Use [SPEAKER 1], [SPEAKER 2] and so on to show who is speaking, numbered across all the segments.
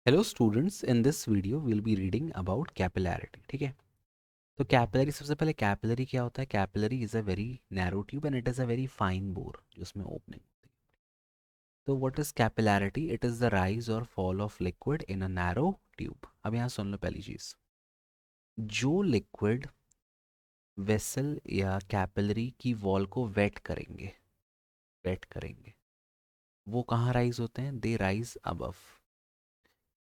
[SPEAKER 1] Hello students, in this video will be reading about capillarity. ठीक है, तो capillary, सबसे पहले कैपिलरी क्या होता है? Capillary is a very narrow tube and it is a very fine bore जिसमें ओपनिंग होती है। तो what is capillarity? It is the rise और fall of liquid in a narrow tube. अब यहाँ सुन लो पहली चीज़, जो लिक्विड वेसल या कैपिलरी की वॉल को वेट करेंगे वो कहाँ राइज होते हैं? They rise above.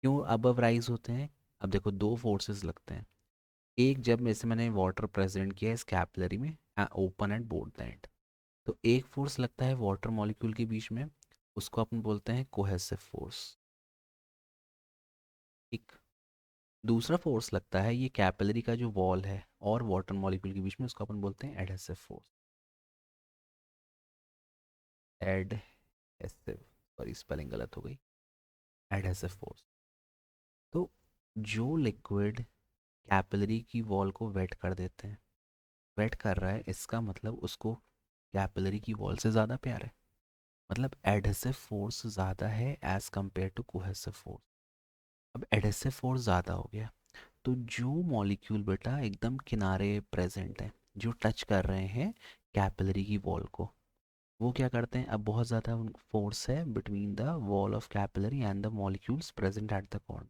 [SPEAKER 1] क्यों अबव राइज होते हैं? अब देखो, दो फोर्सेस लगते हैं। एक, जब जैसे मैंने वाटर प्रेजेंट किया है इस कैपिलरी में, ओपन एंड बोथ एंड, तो एक फोर्स लगता है वाटर मॉलिक्यूल के बीच में, उसको अपन बोलते हैं कोहेसिव फोर्स। एक दूसरा फोर्स लगता है ये कैपिलरी का जो वॉल है और वाटर मॉलिक्यूल के बीच में, उसको अपन बोलते हैं adhesive force. Adhesive, sorry spelling गलत हो गई, एडहेसिव फोर्स। तो जो लिक्विड कैपिलरी की वॉल को वेट कर देते हैं, वेट कर रहा है, इसका मतलब उसको कैपिलरी की वॉल से ज़्यादा प्यार है, मतलब एडहेसिव फोर्स ज़्यादा है as compare to cohesive force. अब एडहेसिव फोर्स ज़्यादा हो गया, तो जो मॉलिक्यूल बेटा एकदम किनारे प्रेजेंट है, जो टच कर रहे हैं कैपिलरी की वॉल को, वो क्या करते हैं? अब बहुत ज़्यादा फोर्स है between the wall of capillary and the molecules present at the corner,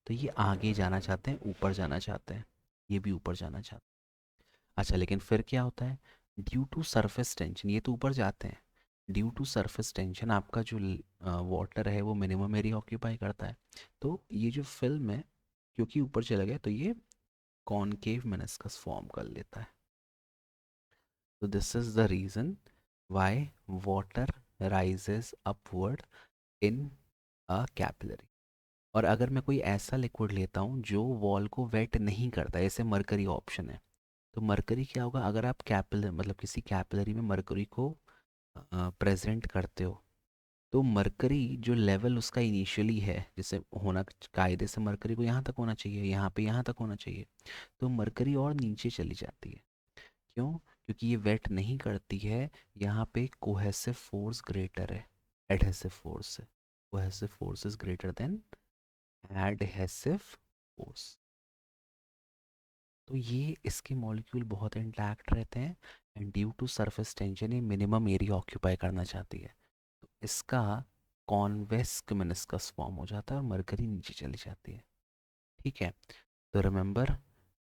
[SPEAKER 1] तो ये आगे जाना चाहते हैं, ऊपर जाना चाहते हैं, ये भी ऊपर जाना चाहते हैं। अच्छा, लेकिन फिर क्या होता है? ड्यू टू सरफेस टेंशन ये तो ऊपर जाते हैं, ड्यू टू सरफेस टेंशन आपका जो वाटर है वो मिनिमम एरिया ऑक्यूपाई करता है, तो ये जो फिल्म है, क्योंकि ऊपर चला गया, तो ये कॉनकेव मेनिस्कस फॉर्म कर लेता है। तो this is the reason why water rises upward in a capillary. और अगर मैं कोई ऐसा लिक्विड लेता हूँ जो वॉल को वेट नहीं करता, जैसे मरकरी ऑप्शन है, तो मरकरी क्या होगा? अगर आप कैपिलर मतलब किसी कैपिलरी में मरकरी को प्रेजेंट करते हो, तो मरकरी जो लेवल उसका इनिशियली है, जैसे होना कायदे से मरकरी को यहाँ तक होना चाहिए, यहाँ पे यहाँ तक होना चाहिए, तो मरकरी और नीचे चली जाती है। क्यों? क्योंकि ये वेट नहीं करती है, यहाँ पे कोहेसिव फोर्स ग्रेटर है एडहेसिव फोर्स से। Cohesive force is greater than adhesive force. तो ये इसके मॉलिक्यूल बहुत इंटैक्ट रहते हैं and due to surface tension ये मिनिमम एरिया ऑक्यूपाई करना चाहती है, तो इसका कॉन्वेक्स मेनिस्कस फॉर्म हो जाता है और मरकरी नीचे चली जाती है। ठीक है, तो remember,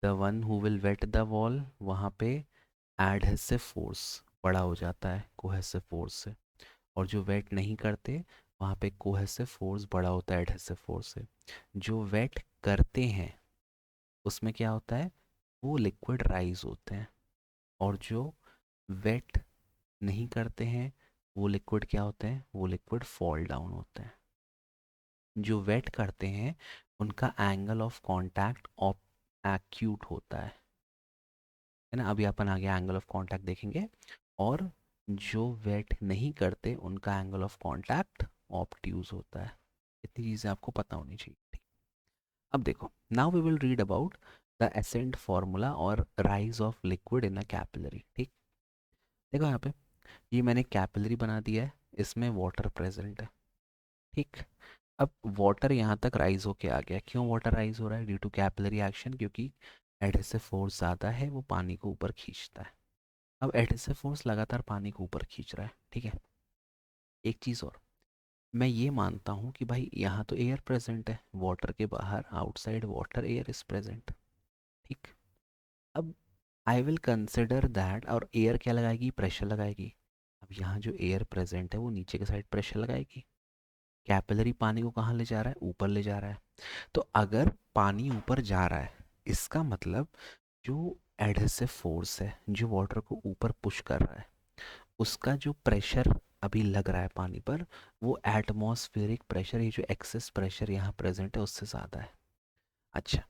[SPEAKER 1] the one who will wet the wall, वहाँ पे एडहेसिव फोर्स बड़ा हो जाता है कोहेसिव फोर्स से, और जो वेट नहीं करते वहाँ पे कोहेसिव फोर्स बड़ा होता है एडहेसिव फोर्स से। जो वेट करते हैं उसमें क्या होता है? वो लिक्विड राइज होते हैं, और जो वेट नहीं करते हैं वो लिक्विड क्या होते हैं? वो लिक्विड फॉल डाउन होते हैं। जो वेट करते हैं उनका एंगल ऑफ कांटेक्ट एक्यूट होता है ना? अभी अपन आगे एंगल ऑफ कांटेक्ट देखेंगे। और जो वेट नहीं करते उनका एंगल ऑफ कांटेक्ट ऑब्ट्यूज होता है। इतनी चीज़ें आपको पता होनी चाहिए। अब देखो, now we will read about the ascent formula और rise of liquid in a capillary. ठीक, देखो यहाँ पे ये मैंने कैपिलरी बना दिया है, इसमें वाटर प्रेजेंट है। ठीक, अब वाटर यहाँ तक राइज होके आ गया। क्यों वाटर राइज हो रहा है? ड्यू टू कैपिलरी एक्शन, क्योंकि एडहेसिव फोर्स ज़्यादा है, वो पानी को ऊपर खींचता है। अब एडहेसिव फोर्स लगातार पानी को ऊपर खींच रहा है। ठीक है, एक चीज़ और, मैं ये मानता हूँ कि भाई यहाँ तो एयर प्रेजेंट है, वाटर के बाहर outside water air is present. ठीक, अब आई विल कंसिडर दैट, और एयर क्या लगाएगी? प्रेशर लगाएगी। अब यहाँ जो एयर प्रेजेंट है वो नीचे के साइड प्रेशर लगाएगी। कैपिलरी पानी को कहाँ ले जा रहा है? ऊपर ले जा रहा है। तो अगर पानी ऊपर जा रहा है, इसका मतलब जो एडहेसिव फोर्स है जो वाटर को ऊपर पुश कर रहा है, उसका जो प्रेशर अभी लग रहा है पानी पर, वो एटमॉस्फेरिक प्रेशर, ये जो एक्सेस प्रेशर यहाँ प्रेजेंट है उससे ज़्यादा है। अच्छा,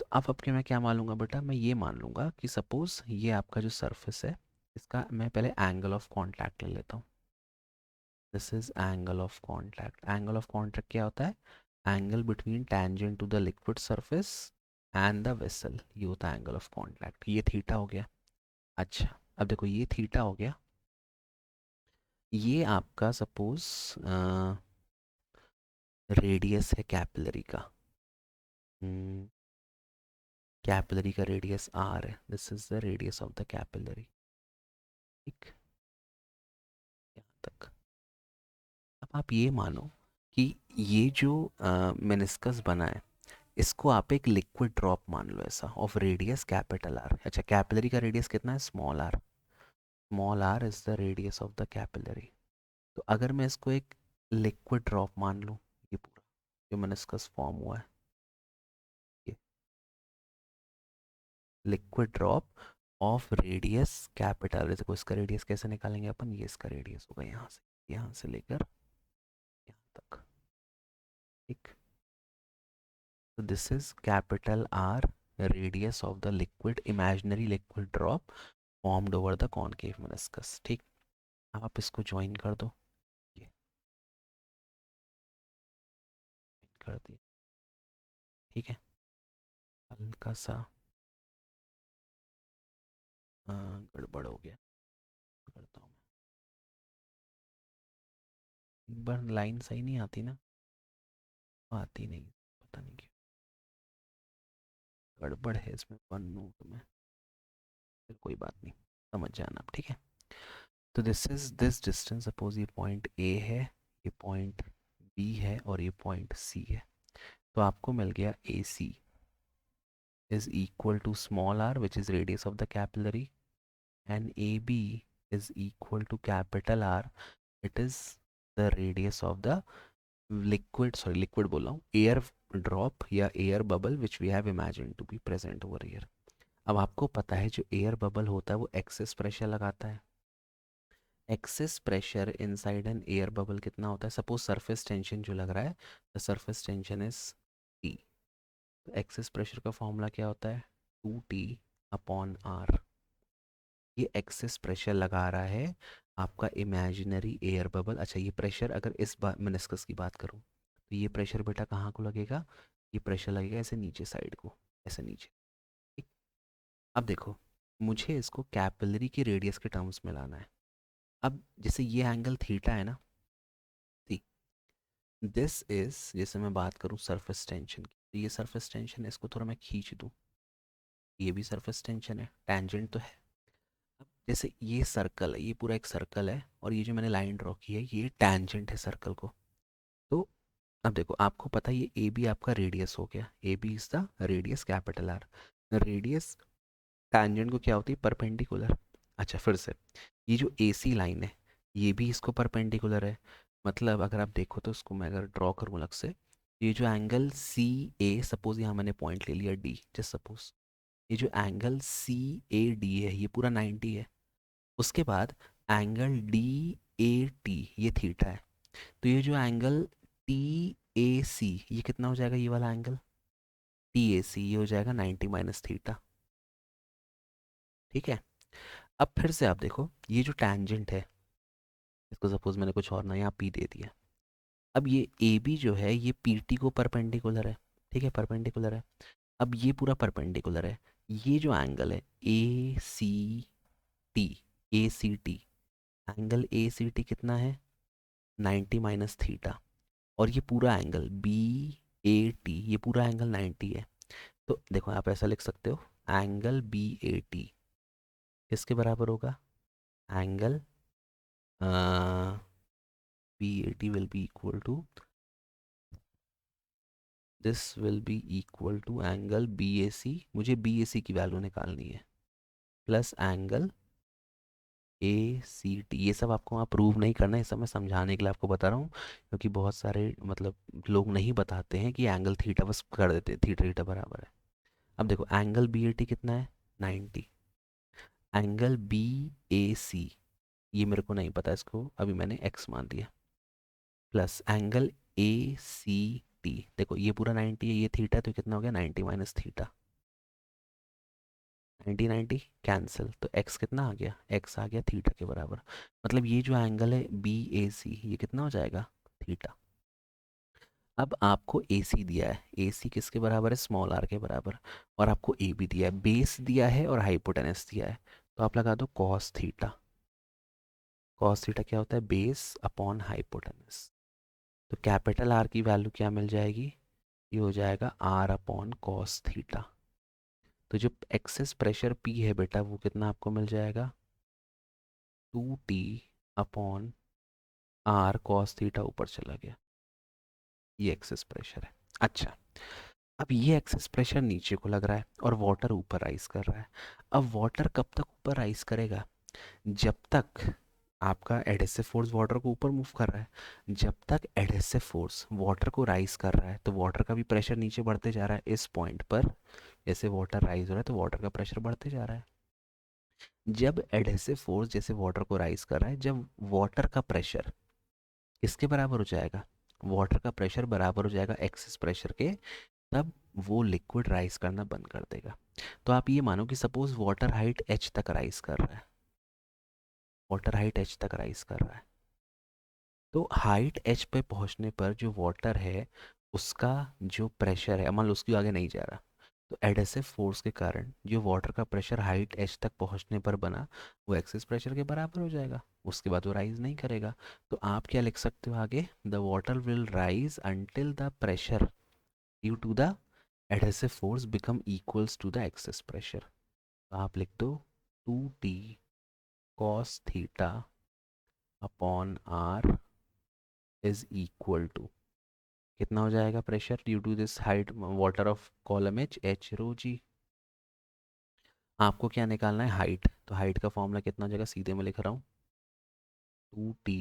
[SPEAKER 1] तो अब के मैं क्या मान लूँगा बेटा? मैं ये मान लूँगा कि सपोज़ ये आपका जो सरफेस है, इसका मैं पहले एंगल ऑफ कांटेक्ट ले लेता हूँ। This is angle of contact. Angle of contact क्या होता है? Angle between tangent to the liquid surface and the vessel, ये होता है एंगल ऑफ कांटेक्ट। ये थीटा हो गया। अच्छा, अब देखो ये थीटा हो गया, ये आपका सपोज रेडियस है कैपिलरी का, कैपिलरी का रेडियस आर है, this is the radius of the capillary. ठीक, यहाँ तक। अब आप ये मानो कि ये जो मेनिस्कस बना है, इसको आप एक लिक्विड ड्रॉप मान लो ऐसा, ऑफ रेडियस कैपिटल आर। अच्छा, कैपिलरी का रेडियस कितना है? Small R. Small R is the radius of the capillary. तो अगर मैं इसको एक लिक्विड ड्रॉप मान लूँ, ये पूरा जो मेनिस्कस फॉर्म हुआ है, ये liquid drop of radius capital. देखो इसका रेडियस कैसे निकालेंगे अपन, ये इसका रेडियस होगा यहाँ से लेकर यहाँ तक। ठीक, so this is capital R, radius of the liquid, imaginary liquid drop formed over the concave meniscus। ठीक, अब आप इसको ज्वाइन कर दो, ये कर दिया। ठीक है, हल्का सा गड़बड़ हो गया, करता हूँ मैं। एक बार लाइन सही नहीं आती ना, आती नहीं, पता नहीं क्यों गड़बड़ है इसमें वन नोट में। फिर कोई बात नहीं, समझ जाना आप। ठीक है, तो दिस डिस्टेंस, सपोज ये पॉइंट ए है, ये पॉइंट बी है और ये पॉइंट सी है। तो आपको मिल गया ए सी is equal to small r, which is radius of the capillary, and AB is equal to capital R, it is the radius of the liquid बोल रहा हूँ, air drop या air bubble which we have imagined to be present over here। अब आपको पता है जो air bubble होता है वो एक्सेस प्रेशर लगाता है। Excess pressure inside N air bubble कितना होता है? सपोज सरफेस टेंशन जो लग रहा है, the surface tension is T. तो एक्सेस प्रेशर का फॉर्मूला क्या होता है? 2T/R। ये एक्सेस प्रेशर लगा रहा है आपका इमेजिनरी एयर बबल। अच्छा, ये प्रेशर अगर इस बार मेनिस्कस की बात करूँ तो ये प्रेशर बेटा कहाँ को लगेगा? ये प्रेशर लगेगा ऐसे नीचे साइड को, ऐसे नीचे। ठीक, अब देखो मुझे इसको कैपिलरी की रेडियस के टर्म्स में लाना है। अब जैसे ये एंगल थीटा है ना, दिस इज, जैसे मैं बात करूँ सरफेस टेंशन की, तो ये सरफेस टेंशन है, इसको थोड़ा मैं खींच दूँ, ये भी सरफेस टेंशन है, टेंजेंट तो है। अब जैसे ये सर्कल है, ये पूरा एक सर्कल है और ये जो मैंने लाइन ड्रॉ की है ये टेंजेंट है सर्कल को। तो अब देखो आपको पता है ये ए बी आपका रेडियस हो गया, A B is the radius capital R. Radius tangent को क्या होती है? परपेंडिकुलर। अच्छा, फिर से ये जो ए सी लाइन है ये भी इसको परपेंडिकुलर है। मतलब अगर आप देखो तो इसको मैं अगर ड्रॉ करूँ अलग से, ये जो एंगल सी ए, सपोज यहाँ मैंने पॉइंट ले लिया डी, जस्ट सपोज ये जो एंगल सी ए डी है ये पूरा 90 है। उसके बाद एंगल डी ए टी ये थीटा है। तो ये जो एंगल टी ए सी ये कितना हो जाएगा? ये वाला एंगल टी ए सी ये हो जाएगा 90 माइनस थीटा। ठीक है, अब फिर से आप देखो ये जो टैंजेंट है, इसको सपोज मैंने कुछ और ना यहाँ पी दे दिया। अब ये ए बी जो है ये पी टी को परपेंडिकुलर है। ठीक है, परपेंडिकुलर है। अब ये पूरा परपेंडिकुलर है। ये जो एंगल है A C T, A C T, angle A C T कितना है? 90 माइनस थीटा। और ये पूरा एंगल बी ए टी ये पूरा एंगल 90 है। तो देखो आप ऐसा लिख सकते हो, एंगल बी ए टी किसके बराबर होगा? Angle B A T will be equal to, this will be equal to angle B A C, मुझे बी ए सी की वैल्यू निकालनी है, plus angle A C T. ये सब आपको वहाँ प्रूव नहीं करना है, ये सब मैं समझाने के लिए आपको बता रहा हूँ, क्योंकि बहुत सारे मतलब लोग नहीं बताते हैं कि एंगल थीटा बस कर देते हैं थीटा थीटा बराबर है। अब देखो एंगल बी ए टी कितना है? 90। एंगल बी ए सी ये मेरे को नहीं पता, इसको अभी मैंने एक्स मान दिया, plus angle A C T, देखो ये पूरा 90 है, ये थीटा, तो कितना हो गया? 90 माइनस थीटा। 90 90 कैंसिल, तो x कितना आ गया? x आ गया थीटा के बराबर। मतलब ये जो एंगल है बी ए सी ये कितना हो जाएगा? थीटा। अब आपको ए सी दिया है, ए सी किसके बराबर है? स्मॉल आर के बराबर। और आपको ए बी दिया है, बेस दिया है और हाइपोटेनस दिया है। तो आप लगा दो कॉस थीटा। कॉस थीटा क्या होता है? Base upon hypotenuse. तो कैपिटल आर की वैल्यू क्या मिल जाएगी, ये हो जाएगा आर अपॉन कॉस थीटा। तो जो एक्सेस प्रेशर पी है बेटा वो कितना आपको मिल जाएगा, 2t upon are cos theta, ऊपर चला गया, ये एक्सेस प्रेशर है। अच्छा, अब ये एक्सेस प्रेशर नीचे को लग रहा है और वाटर ऊपर राइज कर रहा है। अब वाटर कब तक ऊपर राइज करेगा, जब तक आपका एडहेसिव फोर्स वाटर को ऊपर मूव कर रहा है। जब तक एडहेसिव फोर्स वाटर को राइज कर रहा है तो वाटर का भी प्रेशर नीचे बढ़ते जा रहा है। इस पॉइंट पर जैसे वाटर राइज हो रहा है तो वाटर का प्रेशर बढ़ते जा रहा है। जब एडहेसिव फोर्स जैसे वाटर को राइज कर रहा है, जब वाटर का प्रेशर किसके बराबर हो जाएगा, वाटर का प्रेशर बराबर हो जाएगा एक्सेस प्रेशर के, तब वो लिक्विड राइज करना बंद कर देगा। तो आप ये मानो कि सपोज वाटर हाइट एच तक राइज कर रहा है, वाटर हाइट एच तक राइज कर रहा है, तो हाइट एच पे पहुंचने पर जो वाटर है उसका जो प्रेशर है, मान लो उसकी आगे नहीं जा रहा, तो एडहेसिव फोर्स के कारण जो वाटर का प्रेशर हाइट एच तक पहुंचने पर बना वो एक्सेस प्रेशर के बराबर हो जाएगा, उसके बाद वो राइज नहीं करेगा। तो आप क्या लिख सकते हो आगे, the water will rise until the pressure due to the adhesive force become equals to the excess pressure। तो आप लिख दो 2t cos theta upon r is equal to, कितना हो जाएगा pressure due to this height water of column H rho G. आपको क्या निकालना है, हाइट, तो हाइट का फॉर्मूला कितना हो जाएगा, सीधे में लिख रहा हूँ 2t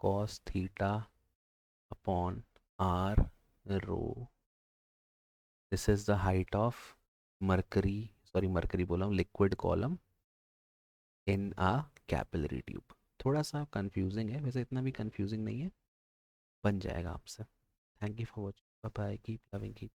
[SPEAKER 1] cos theta upon r rho, this is the height of mercury, sorry mercury बोला हूँ, liquid column in a capillary tube. थोड़ा सा कंफ्यूजिंग है, वैसे इतना भी कंफ्यूजिंग नहीं है, बन जाएगा आपसे। Thank you for watching, bye bye, keep loving keep